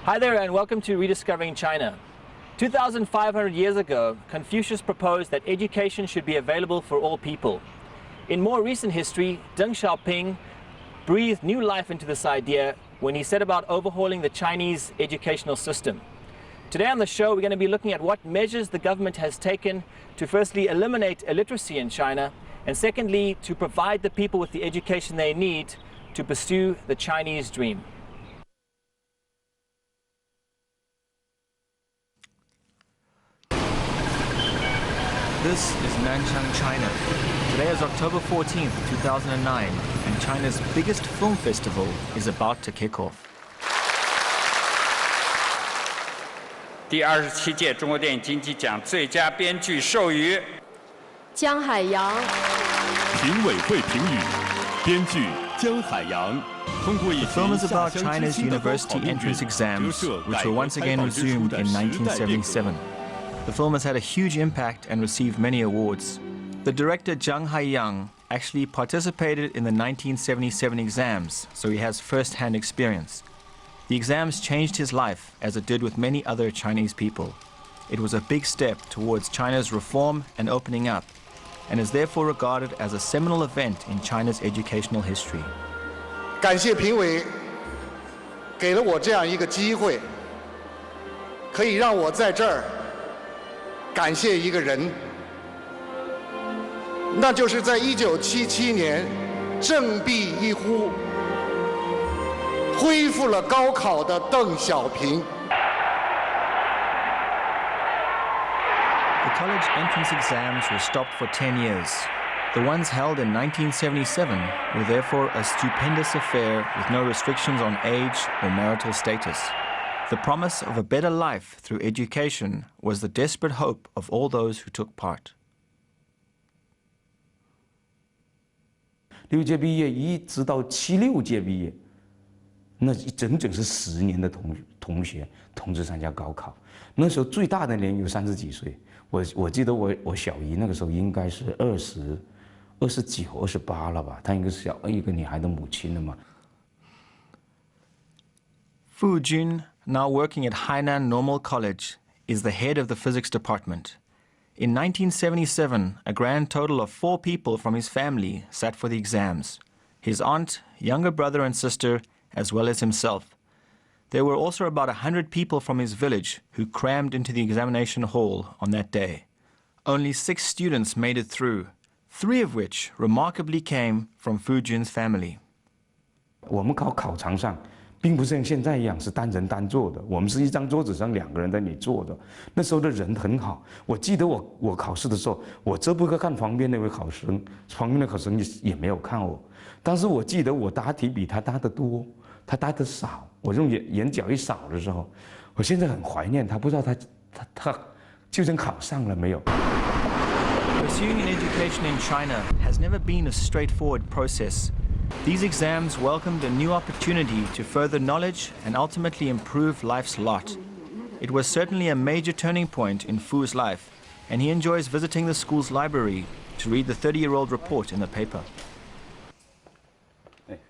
Hi there and welcome to Rediscovering China. 2,500 years ago, Confucius proposed that education should be available for all people. In more recent history, Deng Xiaoping breathed new life into this idea when he set about overhauling the Chinese educational system. Today on the show, we're going to be looking at what measures the government has taken to firstly eliminate illiteracy in China, and secondly, to provide the people with the education they need to pursue the Chinese dream. This is Nanchang, China. Today is October 14th, 2009, and China's biggest film festival is about to kick off. 第27届中国电影金鸡奖最佳编剧授予江海洋。评委会评语，编剧江海洋。通过一 The film is about China's university entrance exams, which were once again resumed in 1977. The film has had a huge impact and received many awards. The director Zhang Haiyang actually participated in the 1977 exams, so he has first-hand experience. The exams changed his life, as it did with many other Chinese people. It was a big step towards China's reform and opening up, and is therefore regarded as a seminal event in China's educational history. 感谢评委给了我这样一个机会，可以让我在这儿感谢一个人，那就是在1977年振臂一呼，恢复了高考的邓小平。The college entrance exams were stopped for 10 years. The ones held in 1977 were therefore a stupendous affair with no restrictions on age or marital status. The promise of a better life through education was the desperate hope of all those who took part. 6届毕业一直到76届毕业，那整整是10年的同学同时参加高考。那时候最大的年有30几岁，我记得我小姨那个时候应该是29、28了吧，她应该是一个女孩的母亲了嘛。Fu Jun, now working at Hainan Normal College, is the head of the physics department. In 1977, a grand total of 4 people from his family sat for the exams: his aunt, younger brother and sister, as well as himself. There were also about 100 people from his village who crammed into the examination hall on that day. Only 6 students made it through, 3 of which remarkably came from Fu Jun's family. 我们考场上并不是像现在一样是单人单坐的，我们是一张桌子上2个人在那里坐的。那时候的人很好，我记得我考试的时候，我这不看旁边那位考生，旁边的考生也没有看我。但是我记得我答题比他答得多，他答得少。我用眼角一扫的时候，我现在很怀念他，不知道他究竟考上了没有。Pursuing an education in China has never been a straightforward process. These exams welcomed a new opportunity to further knowledge and ultimately improve life's lot. It was certainly a major turning point in Fu's life, and he enjoys visiting the school's library to read the 30-year-old report in the paper.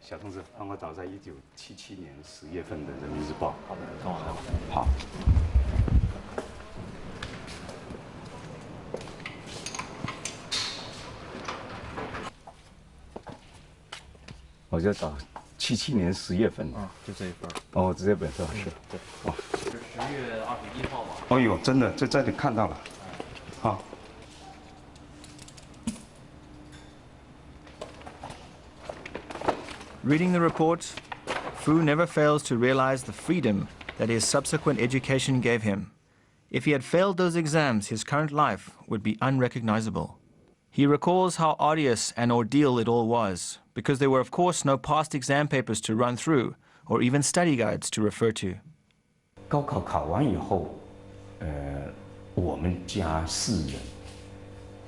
小同志，帮我找在1977年10月份的《人民日报》。好的，跟我来。好。我就找77年10月份。就这一份。哦，这本是吧？是。对。哦。是10月21号吧？哦呦，真的在这里看到了。好。Reading the report, Fu never fails to realize the freedom that his subsequent education gave him. If he had failed those exams, his current life would be unrecognizable. He recalls how arduous an ordeal it all was, because there were of course no past exam papers to run through, or even study guides to refer to. 高考考完以后，我们家4人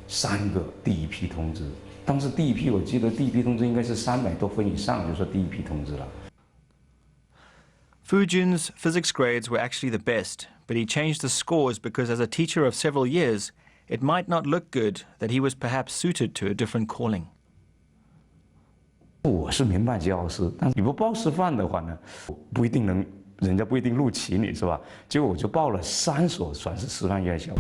，3个第一批通知。当时第一批，我记得第一批通知应该是300多分以上，就说第一批通知了。Fu Jun's physics grades were actually the best, but he changed the scores because as a teacher of several years, it might not look good that he was perhaps suited to a different calling. 我是民办教师，但是你不报师范的话呢，不一定能人家不一定录取你是吧？结果我就报了3所算是师范院校。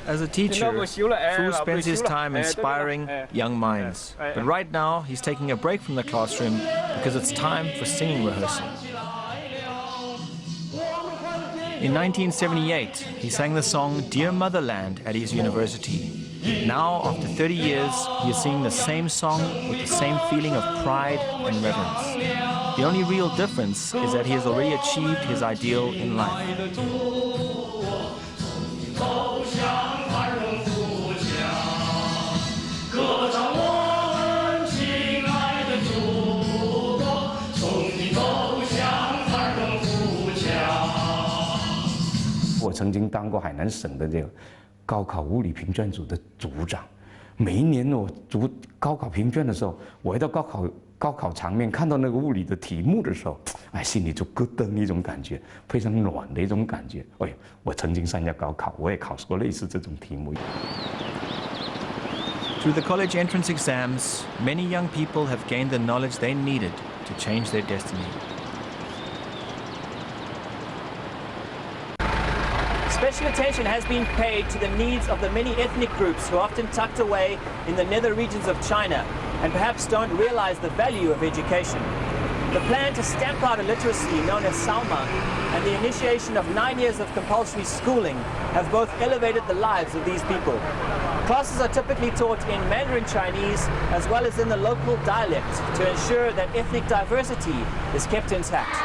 As a teacher, Fu spends his time inspiring young minds. But right now, he's taking a break from the classroom because it's time for singing rehearsal. In 1978, he sang the song Dear Motherland at his university. Now, after 30 years, he is singing the same song with the same feeling of pride and reverence. The only real difference is that he has already achieved his ideal in life. I 我曾经当过海南省的这个高考物理评卷组的组长。每一年我读高考评卷的时候，我一到高考场面看到那个物理的题目的时候，哎，心里就咯噔一种感觉，非常暖的一种感觉。哎呦，我曾经参加高考，我也考过类似这种题目。 Through the college entrance exams, many young people have gained the knowledge they needed to change their destiny. Special attention has been paid to the needs of the many ethnic groups who are often tucked away in the nether regions of China and perhaps don't realize the value of education. The plan to stamp out illiteracy known as Salma and the initiation of 9 years of compulsory schooling have both elevated the lives of these people. Classes are typically taught in Mandarin Chinese as well as in the local dialect to ensure that ethnic diversity is kept intact.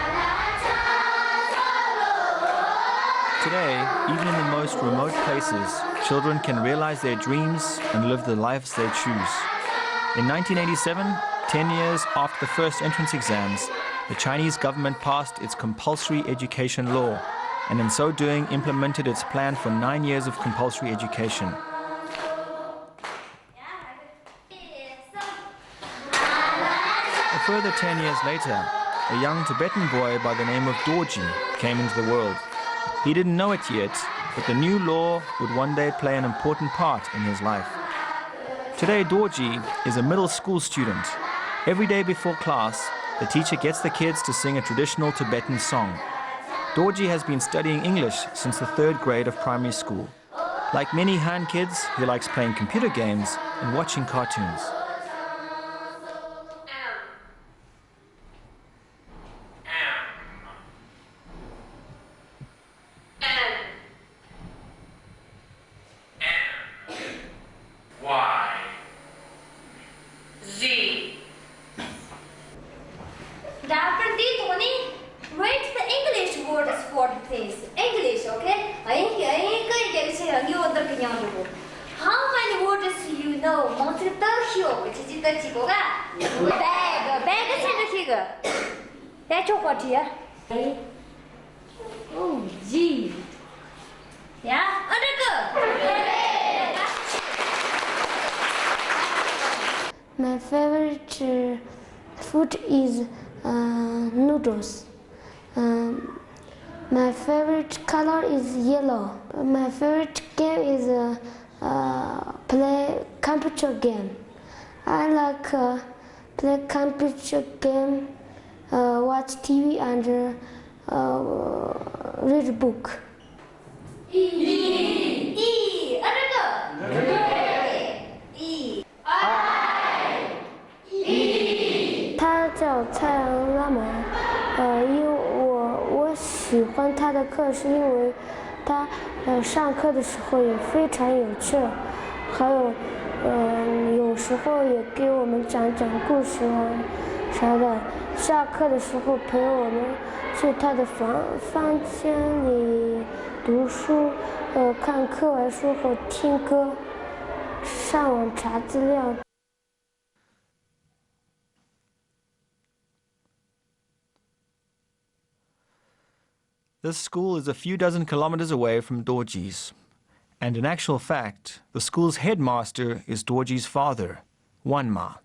Today, even in the most remote places, children can realize their dreams and live the lives they choose. In 1987, 10 years after the first entrance exams, the Chinese government passed its compulsory education law, and in so doing implemented its plan for 9 years of compulsory education. A further 10 years later, a young Tibetan boy by the name of Dorji came into the world. He didn't know it yet, but the new law would one day play an important part in his life. Today, Dorji is a middle school student. Every day before class, the teacher gets the kids to sing a traditional Tibetan song. Dorji has been studying English since the 3rd grade of primary school. Like many Han kids, he likes playing computer games and watching cartoons. Dr. Tony, write the English words for this. English, okay? How many words you know? Bag 생각해가. That's what here. Oh, gee. Yeah, My favorite food is noodles. My favorite color is yellow. My favorite game is play computer game. I like play computer game, watch TV and read book.他叫蔡阳拉满，因为我喜欢他的课，是因为他上课的时候也非常有趣，还有有时候也给我们讲故事啊啥的。下课的时候陪我们去他的房间里读书，看课外书和听歌，上网查资料。This school is a few dozen kilometers away from Dorji's. And in actual fact, the school's headmaster is Dorji's father, Wanma.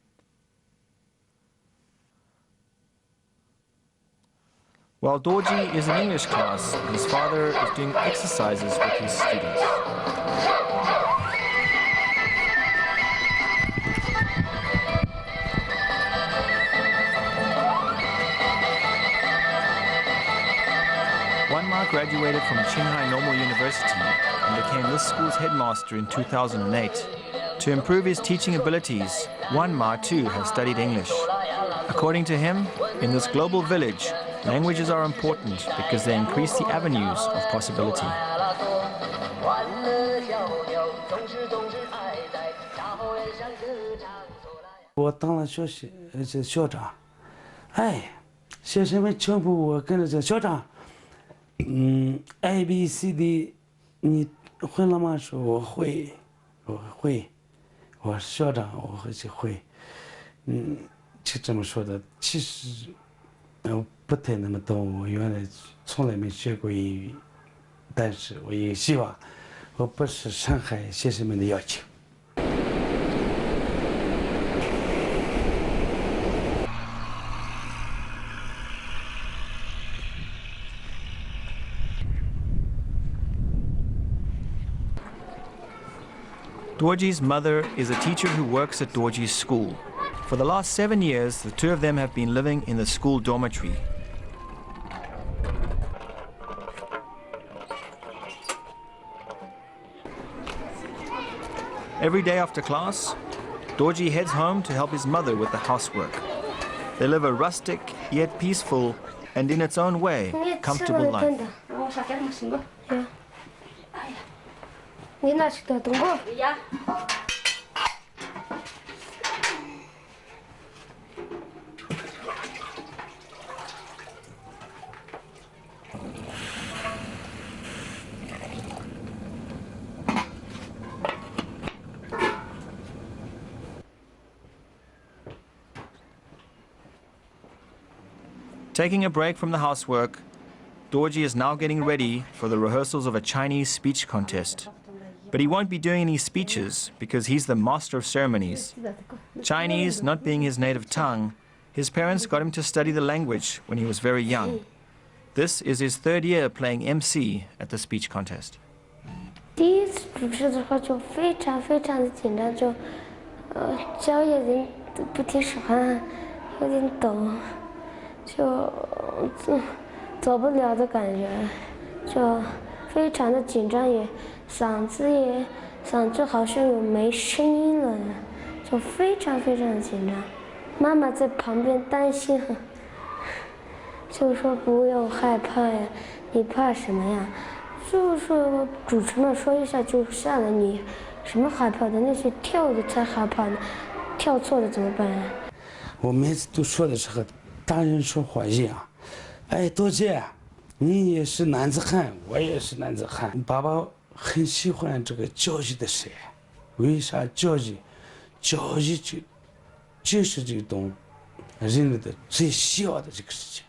While Dorji is in English class, his father is doing exercises with his students. graduated from Qinghai Normal University and became this school's headmaster in 2008. To improve his teaching abilities, Wan Ma too has studied English. According to him, in this global village, languages are important because they increase the avenues of possibility. 我当了校长，哎，学生们全部我跟着这校长，A B C D， 你会了吗？说我会，我校长我会，就这么说的。其实不太那么多，我原来从来没学过英语，但是我也希望我不是伤害学生们的要求。 Dorji's mother is a teacher who works at Dorji's school. For the last 7 years, the two of them have been living in the school dormitory. Every day after class, Dorji heads home to help his mother with the housework. They live a rustic, yet peaceful, and in its own way, comfortable life. 你那是的，懂不？呀。 Taking a break from the housework, Dorji is now getting ready for the rehearsals of a Chinese speech contest. But he won't be doing any speeches because he's the master of ceremonies. Chinese not being his native tongue, his parents got him to study the language when he was very young. This is his 3rd year playing MC at the speech contest. 第一次主持的话就非常的紧张，就脚也不挺使唤，有点抖，就走不了的感觉，就非常的紧张，也嗓子好像有没声音了，就非常的紧张。妈妈在旁边担心，就说不要害怕呀，你怕什么呀？就是说主持人说一下就下来，你什么害怕的？那些跳的才害怕呢，跳错了怎么办呀？我每次都说的是和大人说话一样，哎，多姐，你也是男子汉，我也是男子汉。爸爸很喜欢这个教育的事业，为啥教育就是这种人类的最需要的这个事情。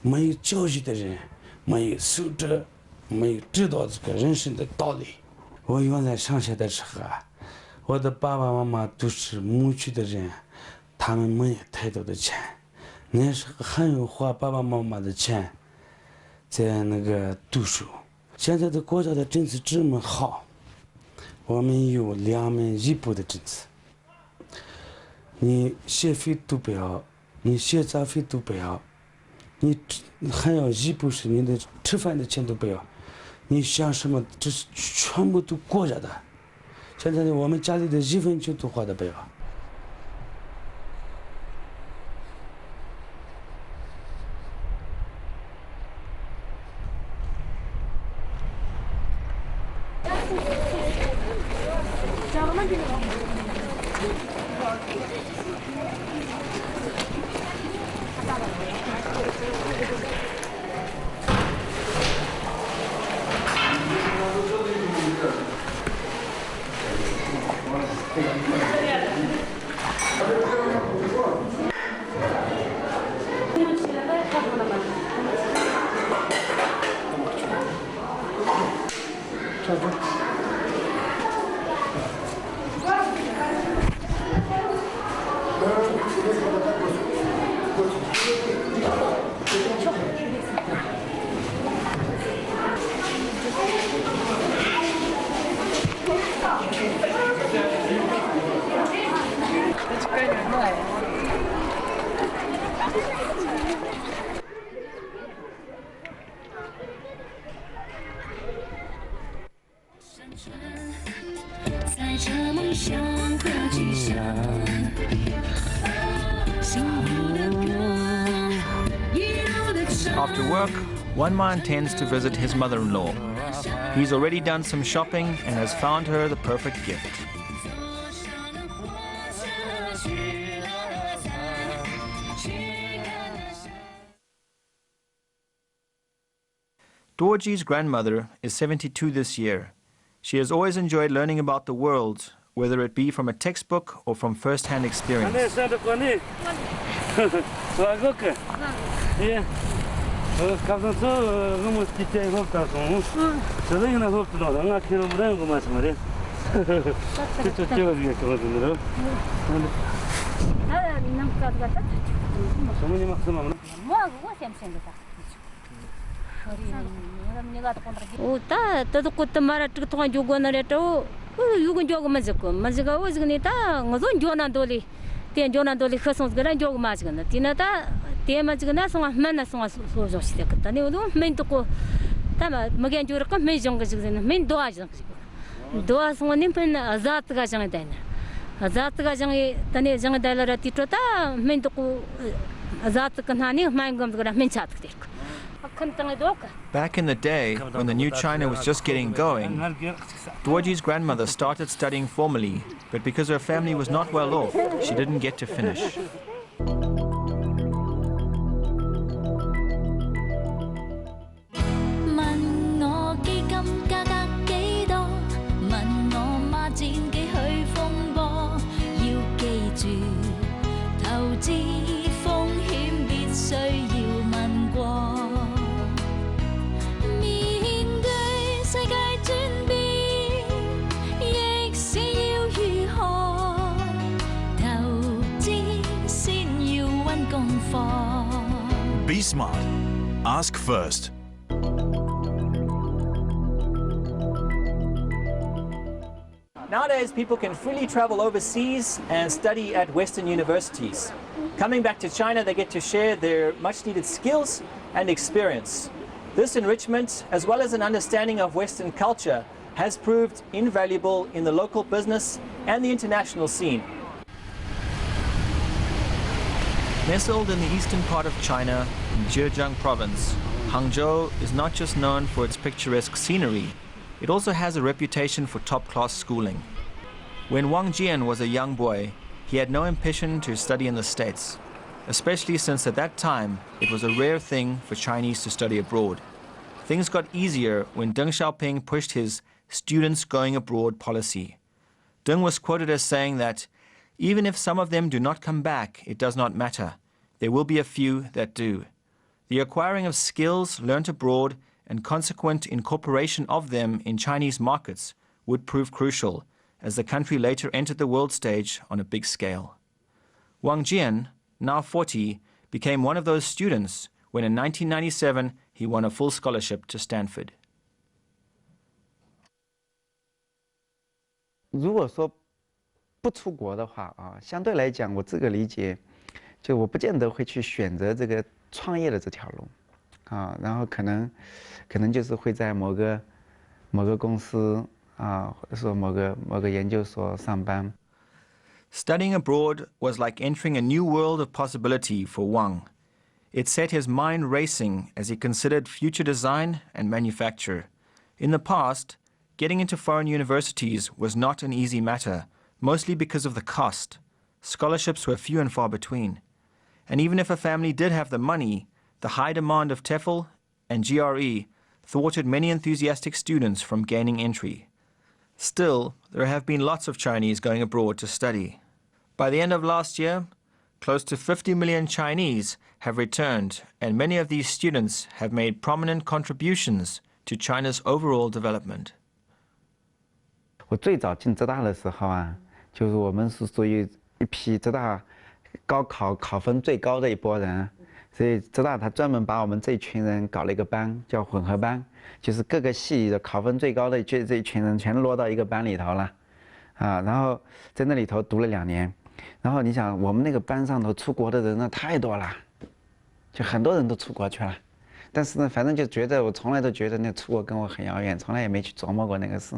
没有教育的人，没有素质，没有知道这个人生的道理。我原来上学的时候啊，我的爸爸妈妈都是牧区的人，他们没有太多的钱，那时候还有花爸爸妈妈的钱在那个读书。现在的国家的政策这么好，我们有2门1补的政策，你学费都不要，你学杂费都不要，你还要1补是你的吃饭的钱都不要，你想什么这是全部都国家的。现在我们家里的1分钱都花的不要。载着梦想和吉祥，幸福的歌一路的唱。 After work, Wanma intends to visit his mother-in-law. He's already done some shopping and has found her the perfect gift. Dorji's grandmother is 72 this year. She has always enjoyed learning about the world, whether it be from a textbook or from first-hand experience. Uta todo kota mara tukang juga na reto yugun jogo mazako mazaga ozgni ta ngozon jona doli tian jona doli khasons gara jogo mazgna tinata tian mazgna songa mana songa sojo site kata ne udu men to ko tama magen jura ka men jong gazgna men doa jang doa songa nim pen azat ga jang daina azat ga jang tane jang daila rati tota men to ko azat kanani main gam gara men chat kte. Back in the day, when the new China was just getting going, Dorji's grandmother started studying formally, but because her family was not well off, she didn't get to finish. Be smart. Ask first. Nowadays, people can freely travel overseas and study at Western universities. Coming back to China, they get to share their much-needed skills and experience. This enrichment, as well as an understanding of Western culture, has proved invaluable in the local business and the international scene. Nestled in the eastern part of China, in Zhejiang province, Hangzhou is not just known for its picturesque scenery, it also has a reputation for top-class schooling. When Wang Jian was a young boy, he had no ambition to study in the States, especially since at that time it was a rare thing for Chinese to study abroad. Things got easier when Deng Xiaoping pushed his students going abroad policy. Deng was quoted as saying that even if some of them do not come back, it does not matter. There will be a few that do. The acquiring of skills learnt abroad and consequent incorporation of them in Chinese markets would prove crucial, as the country later entered the world stage on a big scale. Wang Jian, now 40, became one of those students when in 1997 he won a full scholarship to Stanford. 如果说不出国的话啊，相对来讲，我自个理解，就我不见得会去选择这个创业的这条路，啊，然后可能就是会在某个公司啊，或者说某个研究所上班。Studying abroad was like entering a new world of possibility for Wang. It set his mind racing as he considered future design and manufacture. In the past, getting into foreign universities was not an easy matter, mostly because of the cost. Scholarships were few and far between. And even if a family did have the money, the high demand of TEFL and GRE thwarted many enthusiastic students from gaining entry. Still, there have been lots of Chinese going abroad to study. By the end of last year, close to 50 million Chinese have returned, and many of these students have made prominent contributions to China's overall development. 我最早进浙大的时候啊，就是我们是属于一批浙大高考考分最高的一波人，所以浙大他专门把我们这一群人搞了一个班，叫混合班，就是各个系的考分最高的这一群人全落到一个班里头了，啊，然后在那里头读了2年，然后你想我们那个班上头出国的人呢太多了，就很多人都出国去了，但是呢，反正就觉得我从来都觉得那出国跟我很遥远，从来也没去琢磨过那个事。